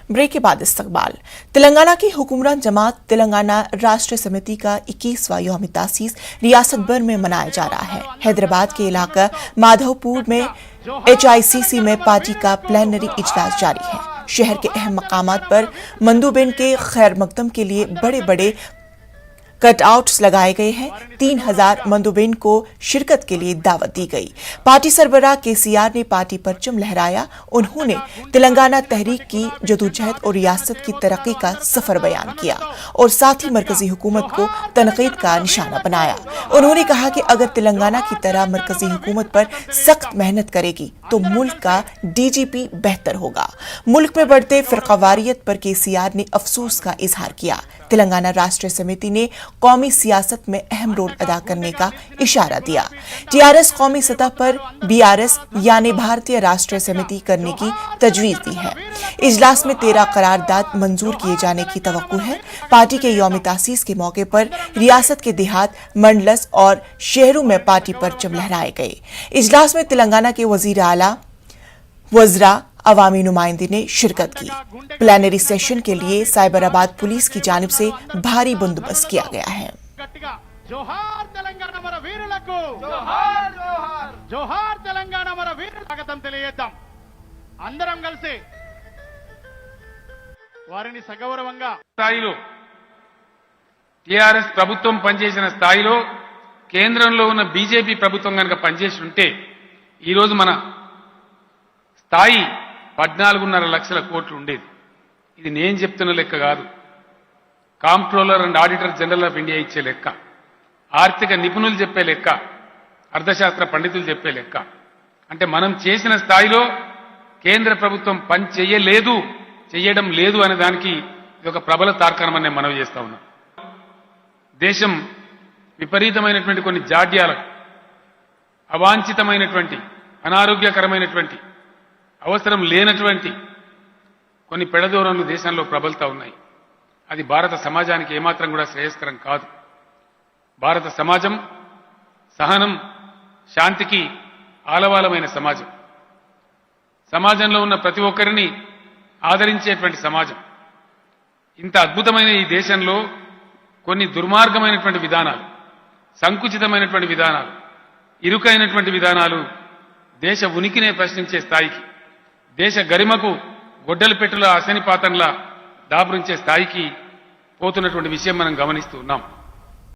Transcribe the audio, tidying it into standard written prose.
Break के बाद इस्तकबाल। तेलंगाना की हुक्मरान जमात तेलंगाना राष्ट्र समिति का 21वां यौम तासीस रियासत भर में मनाया जा रहा है। हैदराबाद के इलाका माधवपुर में HICC में पार्टी का प्लेनरी इजलास जारी है। शहर के अहम मकामात पर मंदूबेन के खैर मकदम के लिए बड़े बड़े कटआउट्स लगाए गए हैं। 3000 मंदूबेन को शिरकत के लिए दावत दी गई। पार्टी सरबराह KCR ने पार्टी परचम लहराया। उन्होंने तेलंगाना तहरीक की जदोजहद और रियासत की तरक्की का सफर बयान किया और साथ ही मरकजी हुकूमत को तनकीद का निशाना बनाया। उन्होंने कहा कि अगर तेलंगाना की तरह मरकजी हुकूमत पर सख्त मेहनत करेगी तो मुल्क का DGP बेहतर होगा। मुल्क में बढ़ते फिरकावारियत पर KCR ने अफसोस का इजहार किया। तेलंगाना राष्ट्र समिति ने कौमी सियासत में अहम रोल अदा करने का इशारा दिया। TRS कौमी सतह पर BRS यानी भारतीय राष्ट्र समिति करने की तजवीज दी है। इजलास में 13 करारदाद मंजूर किए जाने की तवक्को है। पार्टी के यौम तासीस के मौके पर रियासत के देहात, मंडलस और शहरों में पार्टी परचम लहराए गए। इजलास में तेलंगाना के वजीर आला, वज़रा, अवामी नुमाइंदे ने शिरकत की। प्लेनरी सेशन के लिए साइबराबाद पुलिस की जानिब से भारी बंदोबस्त किया गया है। जोहार तेलंगाना मर वीरुలకు जोहार जोहार जोहार तेलंगाना मर वीरुలకు స్వాగతం తెలియజేద్దాం। అందరం కలిసి వారిని సగౌరవంగా స్థాయిలో TRS ప్రభుత్వం పనిచేసిన స్థాయిలో కేంద్రంలో ఉన్న BJP ప్రభుత్వం గనుక పనిచేసి ఉంటే ఈ రోజు మన స్థాయి 14.5 లక్షల కోట్లు ఉండేది। ఇది నేను చెప్తున్న లెక్క కాదు, comptroller and auditor general of India ఇచ్చే లెక్క, ఆర్థిక నిపుణులు చెప్పే లెక్క, అర్థశాస్త్ర పండితులు చెప్పే లెక్క। అంటే మనం చేసిన స్థాయిలో కేంద్ర ప్రభుత్వం పని చేయడం లేదు అనే దానికి ఇది ఒక ప్రబల తార్కాణం అని మనవి చేస్తా ఉన్నా। దేశం విపరీతమైనటువంటి కొన్ని జాడ్యాలకు, అవాంఛితమైనటువంటి, అనారోగ్యకరమైనటువంటి, అవసరం లేనటువంటి కొన్ని పెడదోరణలు దేశంలో ప్రబలుతా ఉన్నాయి। అది భారత సమాజానికి ఏమాత్రం కూడా శ్రేయస్కరం కాదు। భారత సమాజం సహనం, శాంతికి ఆలవాలమైన సమాజం, సమాజంలో ఉన్న ప్రతి ఒక్కరిని ఆదరించేటువంటి సమాజం। ఇంత అద్భుతమైన ఈ దేశంలో కొన్ని దుర్మార్గమైనటువంటి విధానాలు, సంకుచితమైనటువంటి విధానాలు, ఇరుకైనటువంటి విధానాలు దేశ ఉనికినే ప్రశ్నించే స్థాయికి, దేశ గరిమకు గొడ్డలి పెట్టుల అశనిపాతంలా దాపురించే స్థాయికి పోతున్నటువంటి విషయం మనం గమనిస్తూ ఉన్నాం।